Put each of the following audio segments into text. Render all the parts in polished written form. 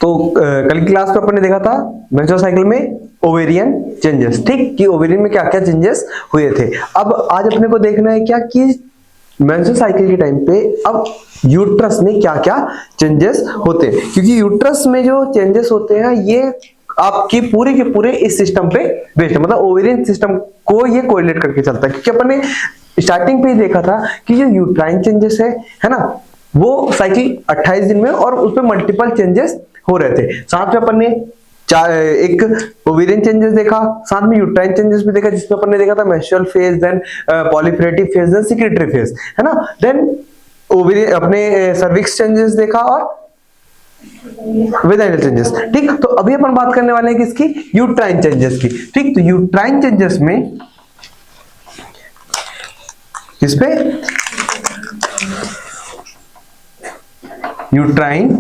तो कल की क्लास में अपन ने देखा था मेंस्ट्रुअल साइकिल में ओवेरियन चेंजेस, ठीक, कि ओवेरियन में क्या क्या चेंजेस हुए थे। अब आज अपने को देखना है क्या कि मेंस्ट्रुअल साइकिल के टाइम पे अब यूट्रस में क्या क्या चेंजेस होते हैं, क्योंकि यूट्रस में जो चेंजेस होते हैं ये आपकी पूरे के पूरे इस सिस्टम पे बेस्ड है, मतलब ओवेरियन सिस्टम को ये कोरिलेट करके चलता है। क्योंकि अपन ने स्टार्टिंग पे ही देखा था कि जो यूट्राइन चेंजेस है ना, वो साइकिल 28 दिन में और उसपे मल्टीपल चेंजेस हो रहे थे। साथ में अपन ने एक ओवेरियन चेंजेस देखा, साथ में यूट्राइन चेंजेस भी देखा, जिसमें अपन ने देखा था menstrual phase, then proliferative phase, then secretory phase, है ना, देन ओवेरियन अपने सर्विक्स चेंजेस देखा और वेजाइनल चेंजेस, ठीक। तो अभी अपन बात करने वाले हैं किसकी, यूट्राइन चेंजेस की, ठीक। तो यूट्राइन चेंजेस में किस पे, यूट्राइन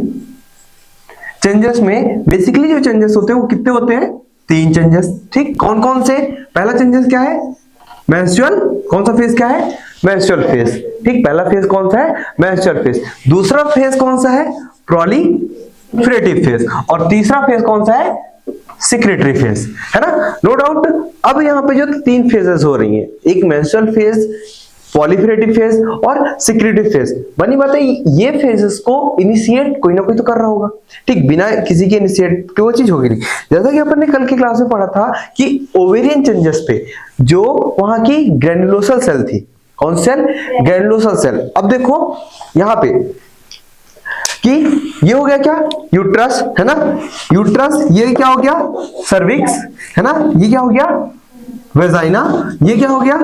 चेंजेस में बेसिकली जो चेंजेस होते हैं वो कितने होते हैं, 3 चेंजेस, ठीक। कौन कौन से, पहला चेंजेस क्या है, मेंस्ट्रुअल, कौन सा फेज क्या है, मेंस्ट्रुअल फेज, ठीक। पहला फेज कौन सा है, मेंस्ट्रुअल फेज। दूसरा फेज कौन सा है, प्रोलिफेरेटिव फेज। और तीसरा फेज कौन सा है, सेक्रेटरी फेज, है ना, नो डाउट। अब यहाँ पे जो 3 फेजेस हो रही हैं, एक मेंस्ट्रुअल फेज, पॉलीफेरेटिव फेज और सेक्रेटरी फेज, बनी बात है ये फेजेस को इनिशिएट कोई ना कोई तो कर रहा होगा, ठीक। बिना किसी के इनिशिएट के वो चीज होगी नहीं। जैसा कि अपन ने कल की क्लास में पढ़ा था कि ओवेरियन चेंजेस पे जो वहां की ग्रैन्युलोसल सेल थी, कौन सेल, ग्रैन्युलोसल सेल। अब देखो यहाँ पे कि ये हो गया क्या, यूट्रस, है ना, यूट्रस, ये क्या हो गया, सर्विक्स, है ना, ये क्या हो गया, वेजाइना, ये क्या हो गया,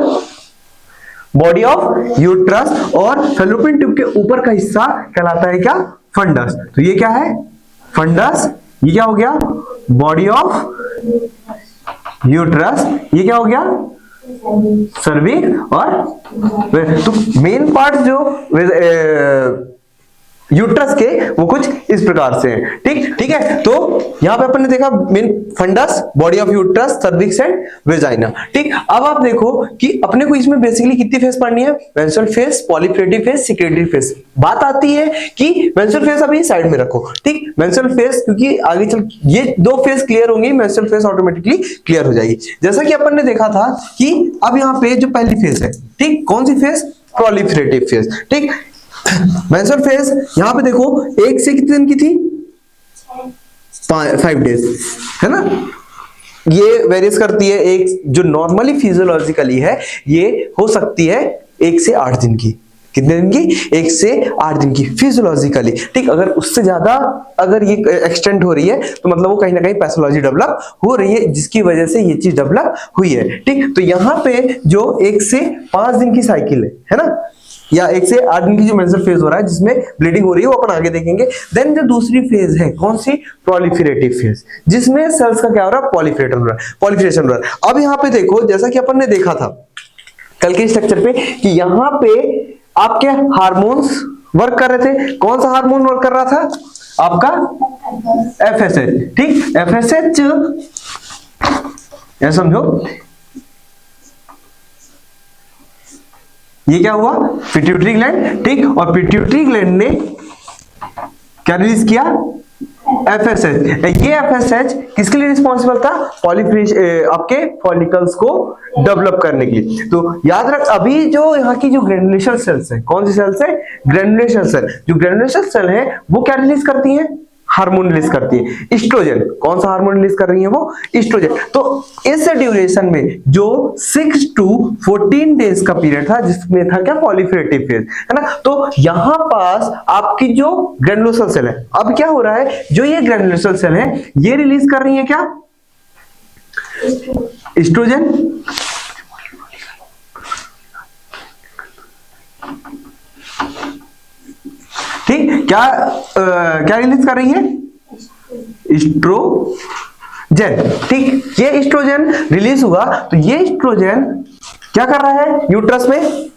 बॉडी ऑफ यूट्रस, और फैलोपियन ट्यूब के ऊपर का हिस्सा कहलाता है क्या, फंडस। तो ये क्या है, फंडस, ये क्या हो गया, बॉडी ऑफ यूट्रस, ये क्या हो गया, सर्विक्स, और तो मेन पार्ट जो यूट्रस के वो कुछ इस प्रकार से हैं, ठीक, ठीक है। तो यहां पे अपन ने देखा main fundus, body of uterus, cervix and vagina, ठीक। अब आप देखो कि अपने को इसमें बेसिकली कितनी फेज पढ़नी है, menstrual phase, proliferative phase, secretory phase. बात आती है कि मेंस्ट्रुअल फेज अभी साइड में रखो, ठीक। मेंस्ट्रुअल फेज क्योंकि आगे चल ये 2 फेज क्लियर होंगे, मेंस्ट्रुअल फेज ऑटोमेटिकली क्लियर हो जाएगी। जैसा कि अपन ने देखा था कि अब यहाँ पे जो पहली फेज है, ठीक, कौन सी फेज, पॉलीफेरेटिव फेज, ठीक। मेंस्ट्रुअल फेज यहां पे देखो 1 से कितने दिन की थी, 5 डेज, है ना। ये वेरियस करती है, एक जो नॉर्मली फिजियोलॉजिकली है ये हो सकती है 1 से 8 दिन की, कितने दिन की, 1 से 8 दिन की फिजियोलॉजिकली, ठीक। अगर उससे ज्यादा अगर ये एक्सटेंड हो रही है तो मतलब वो कहीं ना कहीं पैथोलॉजी डेवलप हो रही है, जिसकी वजह से ये चीज डेवलप हुई है, ठीक। तो यहाँ पे जो 1 से 5 दिन की साइकिल है ना, या 1 से 8 दिन की जो मेंस्ट्रुअल फेज हो रहा है जिसमें ब्लीडिंग हो रही है, वो अपन आगे देखेंगे। देन जो दूसरी फेज है कौन सी, प्रोलिफेरेटिव फेज, जिसमें सेल्स का क्या हो रहा है, पॉलीफेरेशन हो रहा है। अब यहाँ पे देखो जैसा कि अपन ने देखा था कल के स्ट्रक्चर पे कि यहाँ पे आपके हार्मोन्स वर्क कर रहे थे। कौन सा हार्मोन वर्क कर रहा था, आपका एफएसएच, ठीक। एफएसएच ऐसा समझो, ये क्या हुआ, पिट्यूटरी ग्लैंड, ठीक। और पिट्यूटरी ग्लैंड ने क्या रिलीज किया, एफएसएच। ये एफएसएच किसके लिए रिस्पॉन्सिबल था, आपके फॉलिकल्स को डेवलप करने के लिए। तो याद रख, अभी जो यहाँ की जो ग्रैन्युलेशन सेल्स है, कौन सी सेल्स है, ग्रैन्युलेशन सेल। जो ग्रैन्युलेशन सेल है वो क्या रिलीज करती है, हार्मोन रिलीज करती है, इस्ट्रोजन। कौन सा हार्मोन रिलीज कर रही है वो, इस्ट्रोजन। तो इस ड्यूरेशन में जो 6 to 14 डेज का पीरियड था जिसमें था क्या, पॉलीफेरेटिव फेज, है ना। तो यहां पास आपकी जो ग्रैन्युलोसल सेल है, अब क्या हो रहा है, जो ये ग्रैन्युलोसल सेल है ये रिलीज कर रही है क्या, इस्ट्रोजन, ठीक। क्या रिलीज कर रही है, इस्ट्रोजन, ठीक। ये इस्ट्रोजन रिलीज हुआ तो ये इस्ट्रोजन क्या कर रहा है यूट्रस में,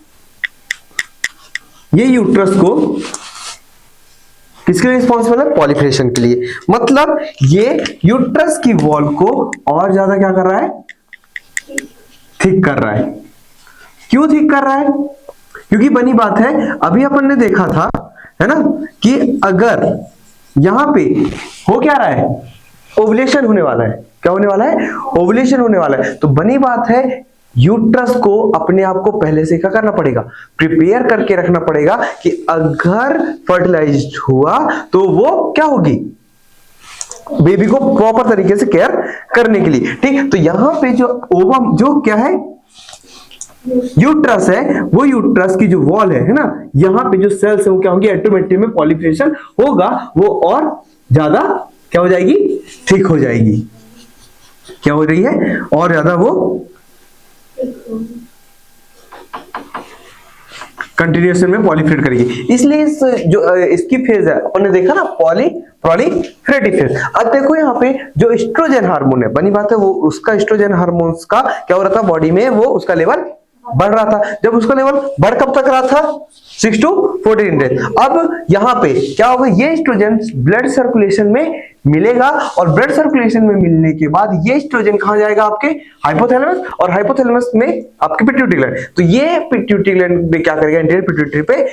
ये यूट्रस को किसके लिए रिस्पॉन्सिबल है, पॉलीफेरेशन के लिए। मतलब ये यूट्रस की वॉल को और ज्यादा क्या कर रहा है, थिक कर रहा है। क्यों थिक कर रहा है, क्योंकि बनी बात है अभी अपन ने देखा था, है ना, कि अगर यहां पे हो क्या रहा है, ओवुलेशन होने वाला है। क्या होने वाला है, ओवुलेशन होने वाला है। तो बनी बात है, यूट्रस को अपने आप को पहले से क्या करना पड़ेगा, प्रिपेयर करके रखना पड़ेगा कि अगर फर्टिलाइज हुआ तो वो क्या होगी, बेबी को प्रॉपर तरीके से केयर करने के लिए। ठीक, तो यहां पे जो ओवम जो क्या है, यूट्रस है, वो यूट्रस की जो वॉल है ना, यहाँ पे जो सेल्स है वो क्या होंगी, एंडोमेट्रियम में पॉलिफिकेशन होगा, वो और ज्यादा क्या हो जाएगी, थिक हो जाएगी। क्या हो रही है, और ज्यादा वो कंटिन्यूएशन में पॉलिफ्रेट करेगी। इसलिए इस जो इसकी फेज है अपन ने देखा ना, पॉलीफ्रेटिव फेज। अब देखो यहाँ पे जो एस्ट्रोजन हार्मोन है, बनी बात है वो उसका एस्ट्रोजन हार्मोन्स का क्या हो रहा था बॉडी में, वो उसका लेवल बढ़ रहा था। जब उसका लेवल बढ़ कब तक रहा था, 6 to 14 डेज। अब यहाँ पे क्या होगा, ये एस्ट्रोजन ब्लड सर्कुलेशन में मिलेगा, और ब्लड सर्कुलेशन में मिलने के बाद ये एस्ट्रोजन कहां जाएगा, आपके हाइपोथैलेमस, और हाइपोथैलेमस में आपके पिट्यूटरी ग्लैंड। तो ये पिट्यूटरी ग्लैंड में क्या करेगा, एंटीरियर पिट्यूटरी पे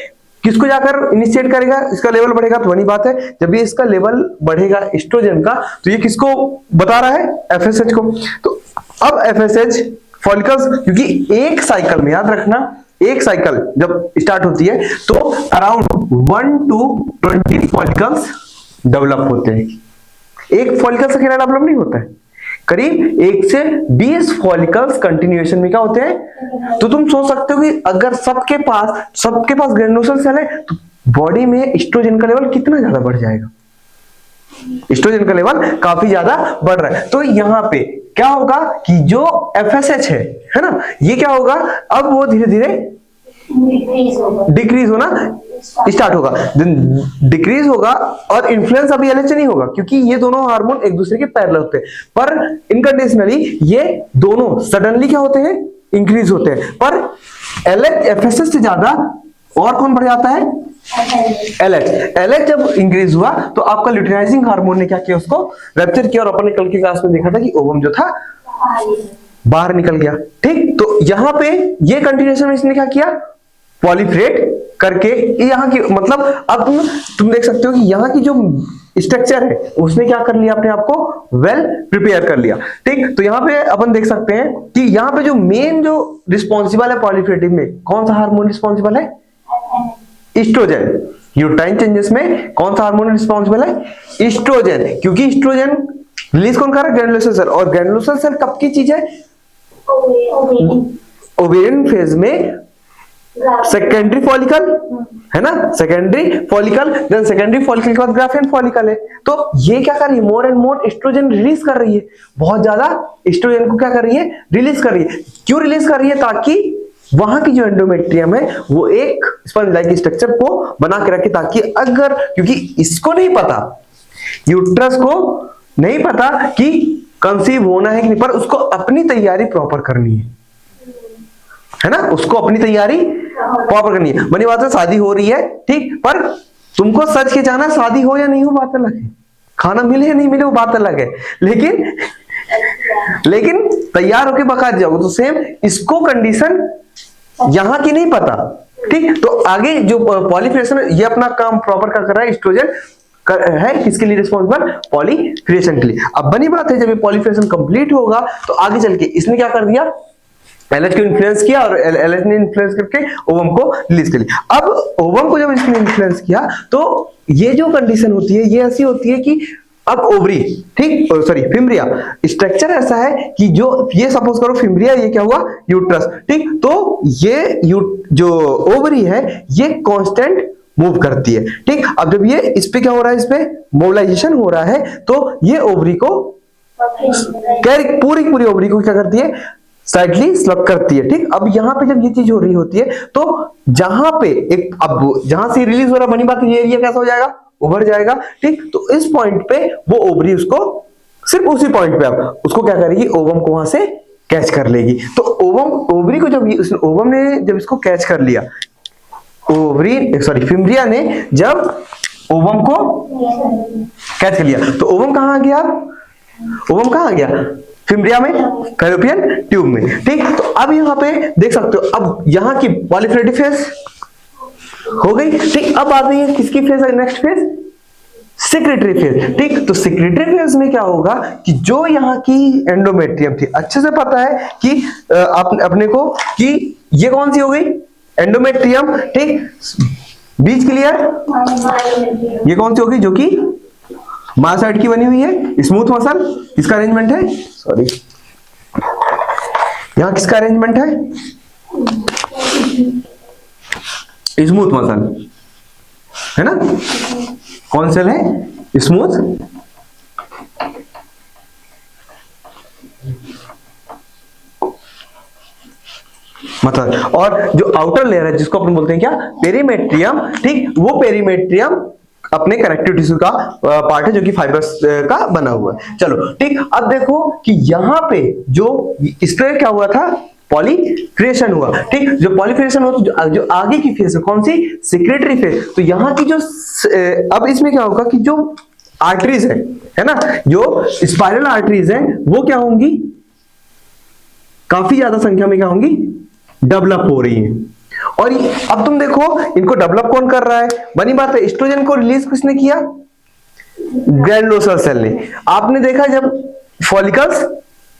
किसको जाकर इनिशिएट करेगा, इसका लेवल बढ़ेगा। तो वही बात है, जब ये इसका लेवल बढ़ेगा एस्ट्रोजन का, तो ये किसको बता रहा है, एफएसएच को। तो अब एफएसएच फॉलिकल्स, क्योंकि एक साइकिल में, याद रखना, एक साइकिल जब स्टार्ट होती है तो अराउंड 1 to 20 फॉलिकल्स डेवलप होते हैं। एक फॉलिकल से अकेला डेवलप नहीं होता है, करीब 1 से 20 फॉलिकल्स कंटिन्यूएशन में क्या होते हैं। तो तुम सोच सकते हो कि अगर सबके पास ग्रेनुलोसर सेल है, तो बॉडी में एस्ट्रोजन का लेवल कितना ज्यादा बढ़ जाएगा, एस्ट्रोजन का लेवल काफी ज्यादा बढ़ रहा है। तो यहाँ पे क्या होगा कि जो एफएसएच है ना, ये क्या होगा, अब वो धीरे धीरे डिक्रीज होना स्टार्ट होगा, डिक्रीज होगा, और इन्फ्लुएंस अभी एलएच नहीं होगा, क्योंकि ये दोनों हार्मोन एक दूसरे के पैरेलल होते हैं। पर इनकंडीशनली ये दोनों सडनली क्या होते हैं, इंक्रीज होते हैं। पर एलएच एफएसएच से ज्यादा और कौन बढ़ जाता है, एलएच जब इंक्रीज हुआ तो आपका ल्यूटिनाइजिंग हार्मोन ने क्या किया, उसको रप्चर किया, और अपन ने कल की क्लास में देखा था कि ओवम जो था बाहर निकल गया। ठीक, तो यहां पे ये कंटिन्यूएशन में इसने क्या किया, पॉलीफ्रेट करके यहाँ की, मतलब अब तुम देख सकते हो कि यहाँ की जो स्ट्रक्चर है उसने क्या कर लिया, अपने आप को वेल प्रिपेयर कर लिया। ठीक, तो यहाँ पे अपन देख सकते हैं कि यहाँ पे जो मेन जो रिस्पॉन्सिबल है पॉलीफ्रेटिव में, कौन सा हार्मोन रिस्पॉन्सिबल है, एस्ट्रोजन। यूट्राइन चेंजेस में कौन सा हार्मोन रिस्पॉन्सिबल है, एस्ट्रोजन, क्योंकि एस्ट्रोजन रिलीज कौन कर रहा है, ग्रैनुलोसर सेल। और ग्रैनुलोसर सेल कब की चीज है, ओवेरियन फेज में सेकेंडरी फॉलिकल है ना, secondary follicle, then secondary follicle के बाद ग्राफियन फॉलिकल है। तो ये क्या कर रही है, more and more estrogen release कर रही है, बहुत ज्यादा एस्ट्रोजन को क्या कर रही है, रिलीज कर रही है। क्यों रिलीज कर रही है, ताकि वहां की जो एंडोमेट्रियम है वो एक स्पंज लाइक स्ट्रक्चर को बना के रखे, ताकि अगर, क्योंकि इसको नहीं पता, यूट्रस को नहीं पता कि कंसीव होना है कि नहीं, पर उसको अपनी तैयारी प्रॉपर करनी है ना, उसको अपनी तैयारी प्रॉपर करनी है। बनी बात है, शादी हो रही है, ठीक, पर तुमको सच के जाना, शादी हो या नहीं हो बात अलग है, खाना मिले या नहीं मिले वो बात अलग है, लेकिन तैयार होके बकायदा जाओगे। तो सेम इसको कंडीशन यहां की नहीं पता, ठीक, तो आगे जो पॉलीफ्रेशन ये अपना काम प्रॉपर कर रहा है, एस्ट्रोजन है किसके लिए रिस्पॉन्सिबल, पॉलीफ्रेशन के लिए। अब बनी बात है, जब ये पॉलीफ्रेशन कंप्लीट होगा तो आगे चल के इसने क्या कर दिया, एलएच को इन्फ्लुएंस किया, और एलएच ने इन्फ्लुएंस करके ओवम को रिलीज कर लिया। अब ओवम को जब इसने इन्फ्लुएंस किया, तो ये जो कंडीशन होती है ये ऐसी होती है कि अब ओवरी, ठीक, सॉरी फिम्ब्रिया, स्ट्रक्चर ऐसा है कि जो ये सपोज करो फिम्ब्रिया, ये क्या हुआ, यूट्रस, ठीक, तो ये जो ओवरी है ये कांस्टेंट मूव करती है, ठीक। अब जब ये इस पे क्या हो रहा है, इस पे मोबिलाइजेशन हो रहा है, तो ये ओवरी को पूरी ओवरी को क्या करती है, साइडली स्लग करती है, ठीक। अब यहाँ पे जब ये चीज हो रही होती है, तो जहां पे एक, अब जहां से रिलीज हो रहा, बनी बात ये एरिया कैसा हो जाएगा, उभर जाएगा, ठीक। तो इस पॉइंट पे वो ओवरी उसको, सिर्फ उसी पॉइंट पे अब उसको क्या करेगी, ओवम को वहां से कैच कर लेगी। तो ओवरी को जब ओवम ने जब इसको कैच कर लिया, फिम्ब्रिया ने जब ओवम को कैच कर लिया, तो ओवम कहां आ गया, फिम्ब्रिया में, फैलोपियन ट्यूब में, ठीक। तो अब यहाँ पे देख सकते हो, अब यहाँ की पॉलीफ्रेटिव फेज हो गई, ठीक। अब आ गई है किसकी फेज है, नेक्स्ट फेज सेक्रेटरी फेज। ठीक, तो सेक्रेटरी फेज में क्या होगा कि जो यहाँ की एंडोमेट्रियम थी, अच्छे से पता है कि अपने को कि ये कौन सी हो गई, एंडोमेट्रियम। ठीक, बीच क्लियर, ये कौन सी होगी, जो कि मायोसाइट की बनी हुई है, स्मूथ मसल। किसका अरेंजमेंट है, सॉरी यहां किसका अरेंजमेंट है, स्मूथ मसल है ना। कौन सेल है, स्मूथ मतलब। और जो आउटर लेयर है जिसको अपन बोलते हैं क्या, पेरीमेट्रियम। ठीक, वो पेरीमेट्रियम अपने कनेक्टिव टिश्यू का पार्ट है जो कि फाइबर्स का बना हुआ है। चलो ठीक, अब देखो कि यहां पे जो इस पे क्या हुआ था, पॉलीक्रिएशन हुआ। ठीक, जो पॉलीक्रिएशन हुआ तो जो आगे की फेज है कौन सी, सेक्रेटरी फेज। तो यहाँ की जो अब इसमें क्या होगा कि जो आर्टरीज है ना, जो स्पाइरल आर्टरीज है वो क्या होंगी, काफी ज्यादा संख्या में क्या होंगी, डेवलप हो रही है। और अब तुम देखो इनको डेवलप कौन कर रहा है, बनी बात है एस्ट्रोजन को रिलीज किसने किया, ग्रैनुलोसर सेल ने। आपने देखा जब फॉलिकल्स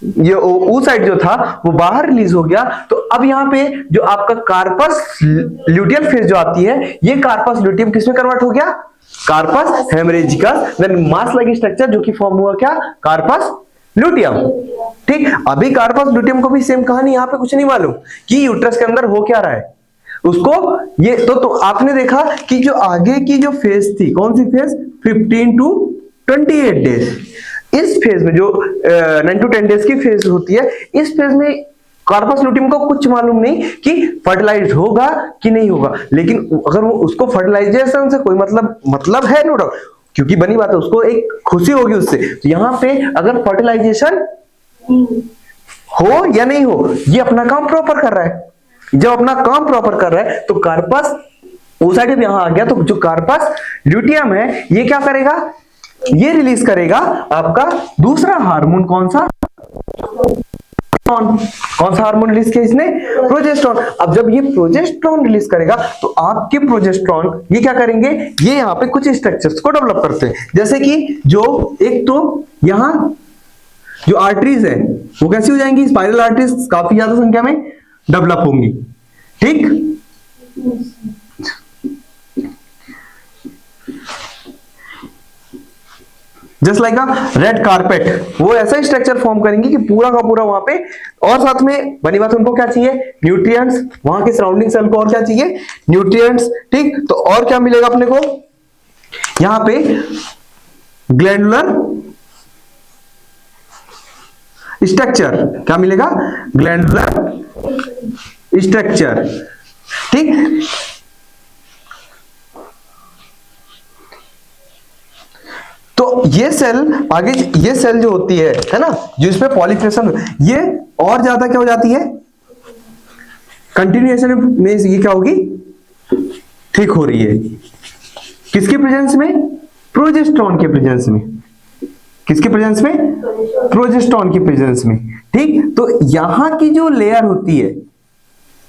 ये ओ साइड जो था वो बाहर रिलीज हो गया, तो अब यहाँ पे जो आपका कार्पस ल्यूटियम फेज जो आती है, ये कार्पस ल्यूटियम किसमें कन्वर्ट हो गया, corpus haemorrhagicus. Then mass like structure जो कि फॉर्म हुआ क्या, कार्पस ल्यूटियम। ठीक, अभी कार्पस ल्यूटियम को भी सेम कहानी, यहाँ पे कुछ नहीं मालूम कि यूट्रस के अंदर हो क्या रहा है उसको। ये तो आपने देखा कि जो आगे की जो फेज थी, कौन सी फेज, 15 to 28 डेज। इस फेज में जो 9 to 10 डेज की फेज होती है, इस फेज में कार्पस ल्यूटियम को कुछ मालूम नहीं कि फर्टिलाइज होगा कि नहीं होगा। लेकिन अगर वो उसको फर्टिलाइजेशन से कोई मतलब है नो डाउट, क्योंकि बनी बात है उसको एक खुशी होगी उससे। तो यहाँ पे अगर फर्टिलाइजेशन हो या नहीं हो, ये अपना काम प्रॉपर कर रहा है। जब अपना काम प्रॉपर कर रहा है तो कार्पस ओसाइटिव यहां आ गया, तो जो कार्पस ल्यूटियम है ये क्या करेगा, ये रिलीज करेगा आपका दूसरा हार्मोन। कौन सा, कौन सा हार्मोन रिलीज किया इसने, प्रोजेस्टेरॉन। अब जब ये प्रोजेस्टेरॉन रिलीज करेगा तो आपके प्रोजेस्टेरॉन ये क्या करेंगे, ये यहाँ पे कुछ स्ट्रक्चर्स को डेवलप करते हैं। जैसे कि जो एक तो यहां जो आर्टरीज है वो कैसी हो जाएंगी, स्पाइरल आर्टरीज काफी ज्यादा संख्या में डेवलप होंगी। ठीक, जस्ट लाइक अ रेड कारपेट, वो ऐसा स्ट्रक्चर फॉर्म करेंगे कि पूरा का पूरा वहां पे। और साथ में बनी बात उनको क्या चाहिए, न्यूट्रिएंट्स, वहां के सराउंडिंग सेल को और क्या चाहिए, न्यूट्रिएंट्स। ठीक, तो और क्या मिलेगा अपने को, यहां पे ग्लैंडुलर स्ट्रक्चर, क्या मिलेगा, ग्लैंडुलर स्ट्रक्चर। ठीक, तो ये सेल आगे, ये सेल जो होती है ना, जो इसमें पॉलीक्रिएशन, ये और ज्यादा क्या हो जाती है, कंटिन्यूएशन में ये क्या होगी, थिक हो रही है। किसके प्रेजेंस में, प्रोजेस्टेरॉन के प्रेजेंस में। किसके प्रेजेंस में, प्रोजेस्टेरॉन की प्रेजेंस में। ठीक, तो यहां की जो लेयर होती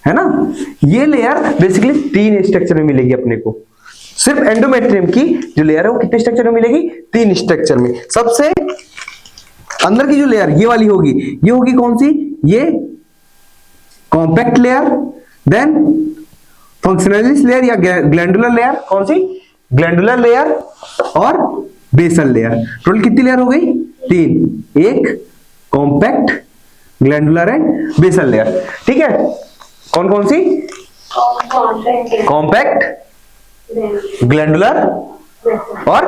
है ना, ये लेयर बेसिकली 3 स्ट्रक्चर में मिलेगी अपने को। सिर्फ एंडोमेट्रियम की जो लेयर है वो कितने स्ट्रक्चर में मिलेगी, 3 स्ट्रक्चर में। सबसे अंदर की जो लेयर ये वाली होगी, ये होगी कौन सी, ये compact layer, then functionalist layer या ग्लैंडुलर लेयर, कौन सी, ग्लैंडुलर लेयर और बेसल लेयर। टोटल कितनी लेयर हो गई, 3, एक compact, glandular and basal layer. ठीक है, कौन कौन सी, कॉम्पैक्ट, ग्लैंडुलर और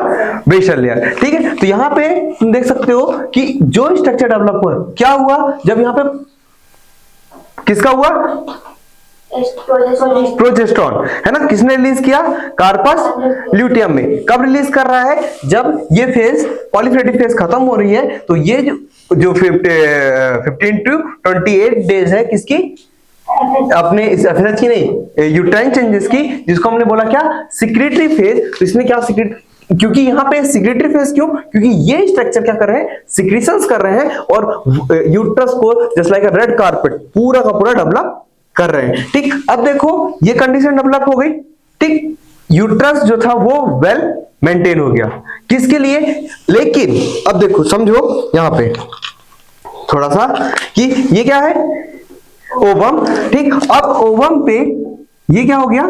बेसल लेयर। ठीक है, तो यहां पे तुम देख सकते हो कि जो स्ट्रक्चर डेवलप हुआ, क्या हुआ जब यहां पे किसका हुआ, प्रोजेस्टेरॉन है ना, किसने रिलीज किया, कार्पस ल्यूटियम में। कब रिलीज कर रहा है, जब ये फेज पॉलीप्लेटिक फेज खत्म हो रही है, तो ये जो 15 to 28 डेज है किसकी, अपने इस एफएसएच की नहीं, यूट्राइन चेंजेस की, जिसको हमने बोला क्या, सिक्रेटरी फेज। तो इसमें क्या क्योंकि यहाँ पे सिक्रेटरी फेज क्यों, क्योंकि ये स्ट्रक्चर क्या कर रहे हैं, सिक्रीशंस कर रहे हैं और यूट्रस को जस्ट लाइक अ रेड कारपेट पूरा का पूरा डेवलप कर रहे हैं। ठीक, अब देखो ये कंडीशन डेवलप हो गई। ठीक, यूट्रस जो था वो वेल मेंटेन हो गया। किसके लिए? लेकिन अब देखो समझो यहां पे थोड़ा सा कि ये क्या है? ओवम। ठीक, अब ओवम पे ये क्या हो गया?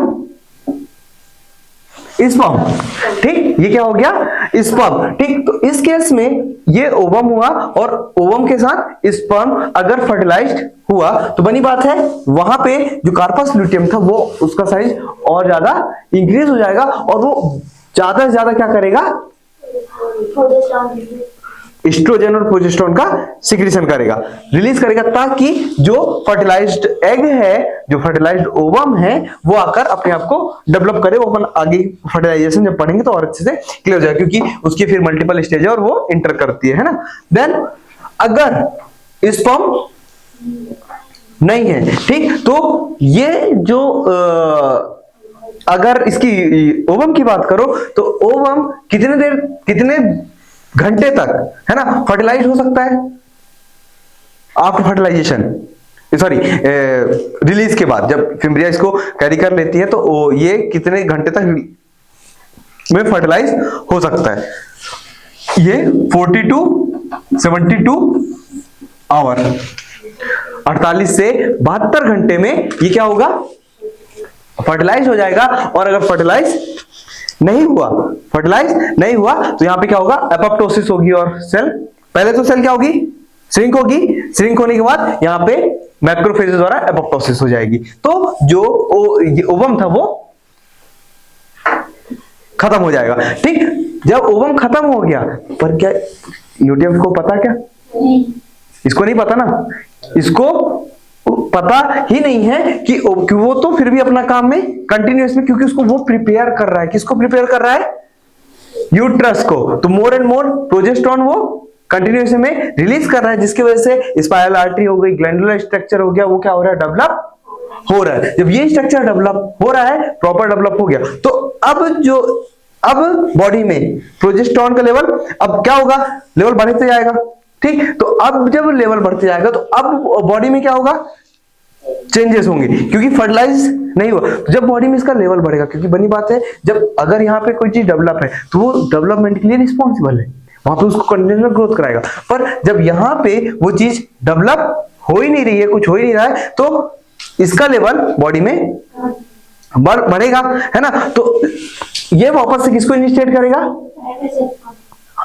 स्पर्म। ठीक, ये क्या हो गया? स्पर्म। ठीक, तो इस केस में ये ओवम हुआ और ओवम के साथ स्पर्म अगर फर्टिलाइज्ड हुआ तो बनी बात है वहां पे जो कार्पस ल्यूटियम था वो उसका साइज और ज्यादा इंक्रीज हो जाएगा और वो ज्यादा से ज्यादा क्या करेगा? एस्ट्रोजन और प्रोजेस्टेरोन का सिक्रीशन करेगा, रिलीज करेगा, ताकि जो फर्टिलाइज्ड एग है, जो फर्टिलाइज्ड ओवम है, वो आकर अपने आप को डेवलप करे। वो अपन आगे फर्टिलाइजेशन जब पढ़ेंगे तो और अच्छे से क्लियर हो जाएगा, क्योंकि उसकी फिर मल्टीपल स्टेज है और वो इंटर करती है ना। देन अगर स्पर्म नहीं है, ठीक, तो ये जो अगर इसकी ओवम की बात करो तो ओवम कितने घंटे तक, है ना, फर्टिलाइज हो सकता है आफ्टर फर्टिलाइजेशन, सॉरी रिलीज के बाद। जब फिम्ब्रिया इसको कैरी कर लेती है तो ये कितने घंटे तक में फर्टिलाइज हो सकता है? ये 42 72 आवर, 48 से 72 घंटे में ये क्या होगा? फर्टिलाइज हो जाएगा। और अगर फर्टिलाइज नहीं हुआ तो यहां पे क्या होगा? एपोप्टोसिस होगी और सेल, पहले तो सेल क्या होगी? श्रिंक होगी। श्रिंक होने के बाद यहां पे मैक्रोफेज द्वारा एपोप्टोसिस हो जाएगी। तो जो ओवम था वो खत्म हो जाएगा। ठीक, जब ओवम खत्म हो गया, पर क्या ल्यूटियम को पता? क्या इसको नहीं पता ना, इसको पता ही नहीं है कि वो तो फिर भी अपना काम में कंटिन्यूअस में, क्योंकि उसको वो प्रिपेयर कर रहा है। किसको प्रिपेयर कर रहा है? यूट्रस को। तो मोर एंड मोर प्रोजेस्टेरोन वो कंटिन्यूअस में रिलीज कर रहा है, जिसकी वजह से स्पाइरल आर्टरी हो गई, ग्लैंडुलर स्ट्रक्चर हो गया, वो क्या हो रहा है? डेवलप हो रहा है। जब ये स्ट्रक्चर डेवलप हो रहा है, प्रॉपर डेवलप हो गया, तो अब बॉडी में प्रोजेस्टेरोन का लेवल अब क्या होगा? लेवल बढ़ते जाएगा। ठीक, तो अब जब लेवल बढ़ते जाएगा तो अब बॉडी में क्या होगा? चेंजेस होंगे, क्योंकि फर्टिलाइज नहीं हुआ। तो जब बॉडी में इसका लेवल बढ़ेगा, क्योंकि बनी बात है जब अगर यहाँ पे कोई चीज डेवलप है तो वो डेवलपमेंट के लिए रिस्पॉन्सिबल है, वहां पे उसको कंटिन्यूअस ग्रोथ कराएगा। पर जब यहाँ पे वो चीज डेवलप हो ही नहीं रही है, कुछ हो ही नहीं रहा है, तो इसका लेवल बॉडी में बढ़ेगा, है ना। तो ये वापस से किसको इनिशिएट करेगा?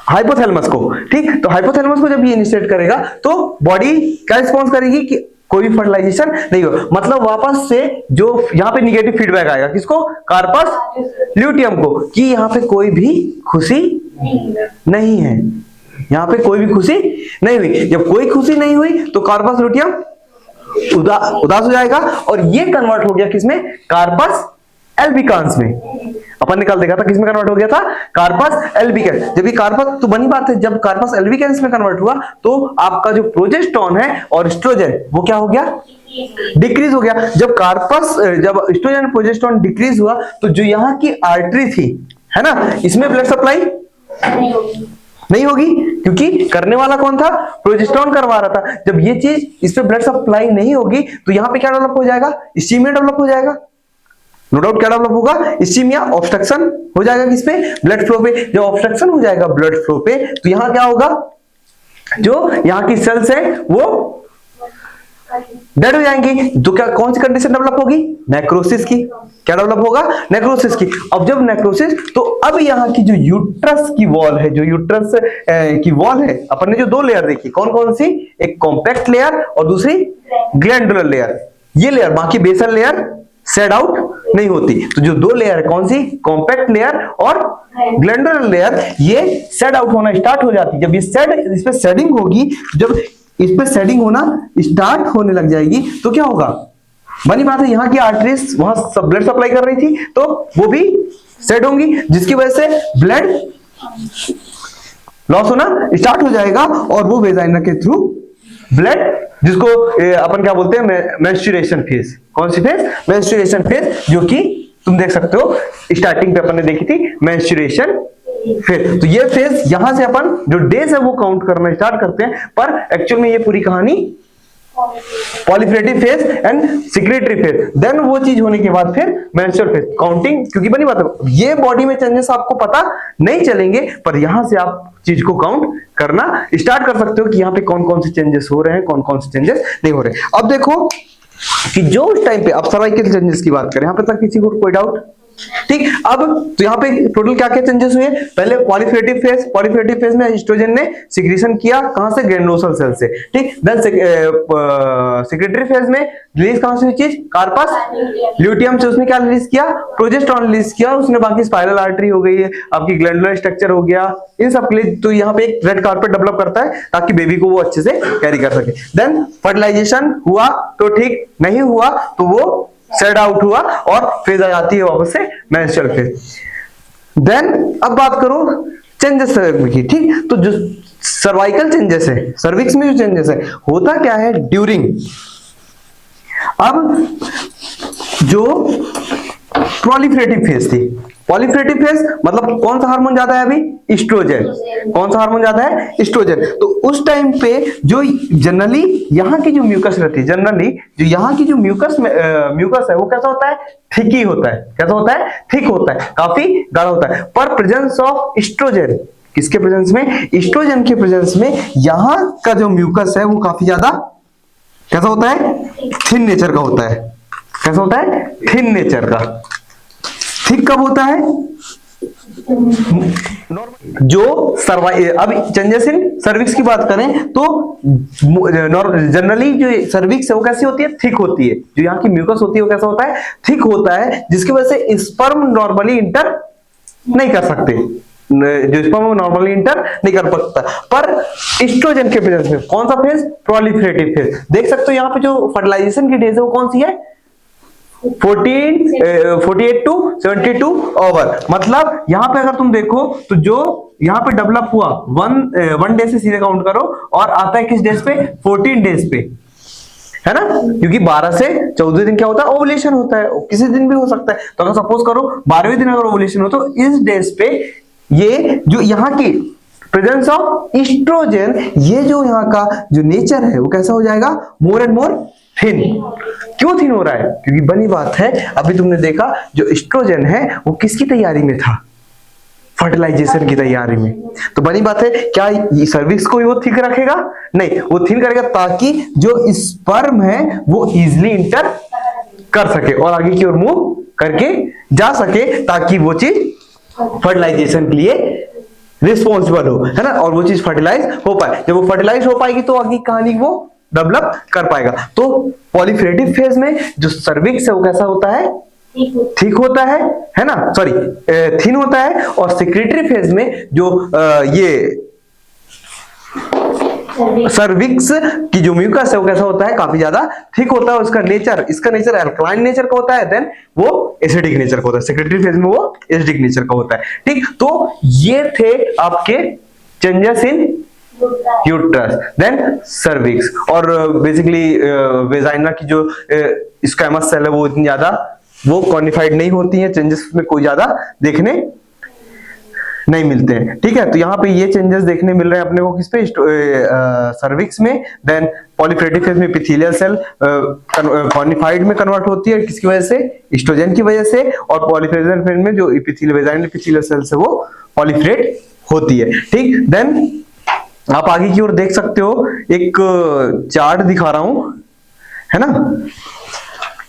हाइपोथैलेमस को। ठीक, तो हाइपोथैलेमस को जब ये इनिशिएट करेगा तो बॉडी क्या रिस्पॉन्स करेगी कि कोई भी फर्टिलाइजेशन नहीं हो, मतलब वापस से जो यहाँ पे निगेटिव फीडबैक आएगा किसको? कार्पस ल्यूटियम को, कि यहाँ पे कोई भी खुशी नहीं है, यहाँ पे कोई भी खुशी नहीं हुई। जब कोई खुशी नहीं हुई तो कार्पस ल्यूटियम उदास हो जाएगा और ये कन्वर्ट हो गया किसमें? कार्पस एल्बिकांस में। अपन ने कल देखा था किसमें कन्वर्ट हो गया था? Corpus albicans. जब ये कार्पस, तो बनी बात है जब कार्पस एल्बिकेंस में कन्वर्ट हुआ तो आपका जो प्रोजेस्टेरोन है और एस्ट्रोजन वो क्या हो गया? डिक्रीज हो गया। जब एस्ट्रोजन प्रोजेस्टेरोन डिक्रीज हुआ तो जो यहाँ की आर्टरी थी, है ना, इसमें ब्लड सप्लाई नहीं होगी, क्योंकि करने वाला कौन था? प्रोजेस्टेरोन करवा रहा था। जब ये चीज इस पे ब्लड सप्लाई नहीं होगी तो यहाँ पे क्या डेवलप हो जाएगा? इस्चीमिया डेवलप हो जाएगा। नो डाउट क्या डेवलप होगा? इस्चीमिया, ऑब्स्ट्रक्शन हो जाएगा किस पे? ब्लड फ्लो पे। जब ऑब्स्ट्रक्शन हो जाएगा ब्लड फ्लो पे तो यहां क्या होगा? जो यहाँ की सेल्स है वो डेड हो जाएंगी। तो क्या कौन सी कंडीशन डेवलप होगी? नेक्रोसिस की। क्या डेवलप होगा? नेक्रोसिस की। अब जब नेक्रोसिस, तो अब यहाँ की जो यूट्रस की वॉल है, जो यूट्रस की वॉल है, अपन ने जो दो लेयर देखी, कौन कौन सी? एक कॉम्पैक्ट लेयर और दूसरी ग्लैंडुलर लेयर। ये लेयर, बाकी बेसल लेयर सेड आउट नहीं होती। तो जो दो लेयर है, कौन सी? कॉम्पैक्ट लेयर और ग्लैंडुलर लेयर, ये सेड आउट होना स्टार्ट हो जाती है। जब ये इस पे सेडिंग होगी, जब इस पे सेडिंग होना स्टार्ट होने लग जाएगी तो क्या होगा? बनी बात है यहाँ की आर्टरीज वहां सब ब्लड सप्लाई कर रही थी तो वो भी सेड होंगी, जिसकी वजह से ब्लड लॉस होना स्टार्ट हो जाएगा और वो वेजाइना के थ्रू ब्लड, जिसको अपन क्या बोलते हैं? Menstruation phase. कौन सी फेज? मेंस्ट्रुएशन फेज, जो कि तुम देख सकते हो स्टार्टिंग पे अपन ने देखी थी मेंस्ट्रुएशन फेज। तो ये फेज यहां से अपन जो डेज है वो काउंट करना स्टार्ट करते हैं, पर एक्चुअल में ये पूरी कहानी proliferative phase and secretory phase, then वो चीज होने के बाद फिर मेंस्ट्रुअल फेज। काउंटिंग क्योंकि बनी बात है, ये बॉडी में चेंजेस आपको पता नहीं चलेंगे, पर यहां से आप चीज को काउंट करना स्टार्ट कर सकते हो कि यहाँ पे कौन कौन से चेंजेस हो रहे हैं, कौन कौन से चेंजेस नहीं हो रहे। अब देखो कि जो उस टाइम पे, अब सर्वाइकल चेंजेस की बात करें, यहाँ पे तक किसी को कोई डाउट? ठीक, अब तो यहाँ पे टोटल क्या क्या चेंजेस हुए? पहले पॉलिफेटिव फेज, पॉलिफेटिव फेज में एस्ट्रोजन ने सिक्रीशन किया, कहां से? ग्रैनुलोसल सेल से। ठीक, देन सेक्रेटरी फेज में रिलीज कहां से हुई चीज? कार्पस ल्यूटियम से। उसने क्या रिलीज किया? प्रोजेस्टेरॉन रिलीज किया उसने। बाकी स्पाइरल आर्टरी हो गई है, आपकी ग्लैंडुलर स्ट्रक्चर हो गया, इन सब के लिए तो यहाँ पे एक रेड कार्पेट डेवलप करता है ताकि बेबी को वो अच्छे से कैरी कर सके। देन फर्टिलाइजेशन हुआ तो ठीक, नहीं हुआ तो वो सेड आउट हुआ और फेज आ जाती है वापस से मेंस्ट्रुअल फेज। देन अब बात करो चेंजेस की। ठीक, तो जो सर्वाइकल चेंजेस है, सर्विक्स में जो चेंजेस है, होता क्या है ड्यूरिंग, अब जो प्रोलिफरेटिव फेज थी, पॉलिफेटिव फेज मतलब कौन सा हार्मोन ज्यादा है अभी? एस्ट्रोजन। कौन सा हार्मोन ज्यादा है? एस्ट्रोजन। तो उस टाइम पे जो जनरली यहाँ की जो म्यूकस रहती है, जनरली जो यहाँ की जो म्यूकस है वो कैसा होता है? थिक ही होता है। कैसा होता है? थिक होता है, काफी गाढ़ा होता है। पर प्रेजेंस ऑफ एस्ट्रोजन, किसके प्रेजेंस में? एस्ट्रोजन के प्रेजेंस में यहाँ का जो म्यूकस है वो काफी ज्यादा कैसा होता है? थिन नेचर का होता है। कैसा होता है? थिन नेचर का। थिक कब होता है? जो अब चेंजेस इन सर्विक्स की बात करें तो जनरली जो सर्विक्स है वो कैसी होती है? थिक होती है। जो यहाँ की म्यूकस होती है वो कैसा होता है? थिक होता है, जिसकी वजह से स्पर्म नॉर्मली इंटर नहीं कर सकते, जो स्पर्म नॉर्मली इंटर नहीं कर सकता। पर एस्ट्रोजन के प्रेजेंस में कौन सा फेज? Proliferative phase. देख सकते हो यहाँ पे जो फर्टिलाइजेशन की डेज है वो कौन सी है? 48 टू 72 ओवर। मतलब यहाँ पे अगर तुम देखो तो जो यहाँ पे डेवलप हुआ वन डे से सीधे काउंट करो और आता है किस डेज पे? 14 डेज पे, है ना? क्योंकि 12 से 14 दिन क्या होता है? ओवुलेशन होता है। किसी दिन भी हो सकता है। तो अगर सपोज करो 12वें दिन अगर ओवुलेशन हो तो इस डेज पे ये जो यहाँ की प्रेजेंस ऑफ एस्ट्रोजन, ये जो यहाँ का जो नेचर है वो कैसा हो जाएगा? मोर एंड मोर थिन। क्यों थिन हो रहा है? क्योंकि बनी बात है, अभी तुमने देखा जो एस्ट्रोजन है वो किसकी तैयारी में था? फर्टिलाइजेशन की तैयारी में। तो बनी बात है, क्या ये सर्विक्स को वो थिक रखेगा? नहीं, वो थिन करेगा ताकि जो स्पर्म है वो इजिली इंटर कर सके और आगे की ओर मूव करके जा सके, ताकि वो चीज फर्टिलाइजेशन के लिए रिस्पॉन्सिबल हो, है ना? और वो चीज फर्टिलाइज हो पाए। जब वो फर्टिलाइज हो पाएगी तो आगे कहानी वो डेवलप कर पाएगा। तो पॉलिफरेटिव फेज में जो सर्विक्स है वो कैसा होता है? ठीक होता है ना? सॉरी, थिन होता है। और सेक्रेटरी फेज में जो ये सर्विक्स की जो म्यूकस है वो कैसा होता है? काफी ज्यादा थिक होता है। इसका नेचर अल्कलाइन नेचर का होता है, देन वो एसिडिक नेचर का होता है। सेक्रेटरी फेज में वो एसिडिक नेचर का होता है। ठीक, तो ये थे आपके changes in uterus, then cervix. और बेसिकली वेजाइना की जो स्क्वैमस सेल है वो इतनी ज्यादा वो कॉर्निफाइड नहीं होती है, चेंजेस में कोई ज्यादा देखने नहीं मिलते हैं। ठीक है, तो यहाँ पे ये चेंजेस देखने मिल रहे हैं अपने को किस पे? सर्विक्स में। देन पॉलिफरेटिव फेज में एपिथेलियल सेल कॉर्निफाइड में कन्वर्ट होती है, किसकी वजह से? एस्ट्रोजन की वजह से। और पॉलिफरेटिव फेज में जो वेजाइनल एपिथेलियल सेल है वो पॉलिफरेट होती है। ठीक, देन आप आगे की ओर देख सकते हो, एक चार्ट दिखा रहा हूं, है ना?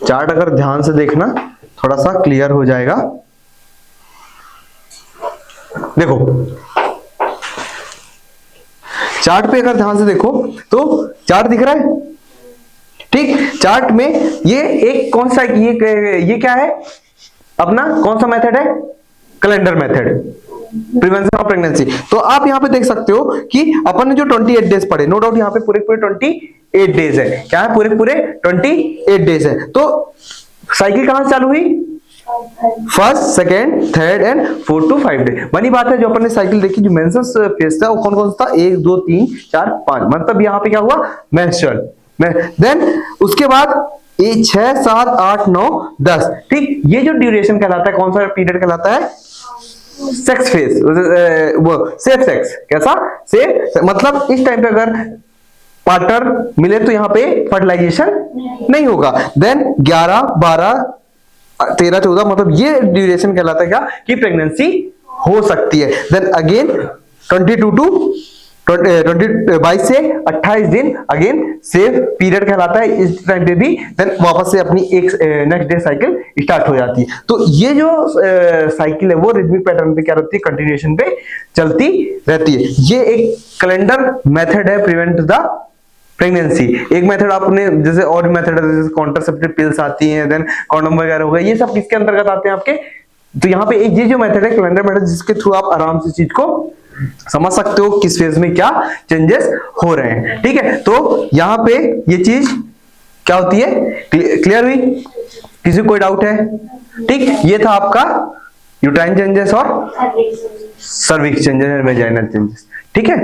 चार्ट अगर ध्यान से देखना थोड़ा सा क्लियर हो जाएगा। देखो चार्ट पे अगर ध्यान से देखो तो चार्ट दिख रहा है। ठीक, चार्ट में ये एक कौन सा, ये क्या है अपना? कौन सा मेथड है? Calendar method, prevention of pregnancy. तो आप यहाँ पे देख सकते हो कि अपन ने जो 28 डेज पढ़े, नो डाउट यहाँ पे पूरे 28 डेज है। क्या है? पूरे 28 डेज है। तो साइकिल कहां से चालू हुई? First, second, third and 4 to 5 day. बनी बात है, जो अपन ने साइकिल देखी, जो मेंसेस फेज था वो कौन कौन सा था? 1 2 3 4 5। मतलब यहाँ पे क्या हुआ? मेंस्ट्रुअल। देन उसके बाद 6 7 8 9 10। ठीक, ये जो ड्यूरेशन कहलाता है, कौन सा पीरियड कहलाता है? सेक्स फेज, वो सेफ सेक्स। कैसा? सेफ, मतलब इस टाइम पे अगर पार्टनर मिले तो यहाँ पे फर्टिलाइजेशन नहीं होगा। देन 11, 12, 13, 14 मतलब ये ड्यूरेशन कहलाता है क्या कि प्रेगनेंसी हो सकती है। देन अगेन 22 टू 22 से 28 दिन अगेन सेफ पीरियड कहलाता है। इस टाइम पे भी देन वापस से अपनी एक नेक्स्ट डे साइकिल स्टार्ट हो जाती है। तो ये जो साइकिल है वो रिदमिक पैटर्न पे क्या रहती है, कंटिन्यूएशन पे चलती रहती है। ये एक कैलेंडर मेथड है प्रिवेंट द प्रेगनेंसी। एक मेथड आपने जैसे और मेथड है जैसे कॉन्ट्रासेप्टिव पिल्स आती हैं, देन कॉन्डोम वगैरह हो गए, ये सब किसके अंतर्गत आते हैं आपके। तो यहाँ पे एक ये जो मेथड है कैलेंडर मेथड, जिसके थ्रू आप आराम से चीज को समझ सकते हो किस फेज में क्या चेंजेस हो रहे हैं। ठीक है, तो यहाँ पे ये चीज क्या होती है, क्लियर हुई, किसी को कोई डाउट है। ठीक, ये था आपका यूट्राइन चेंजेस और सर्विक्स चेंजेस, वेजाइनल चेंजेस। ठीक है।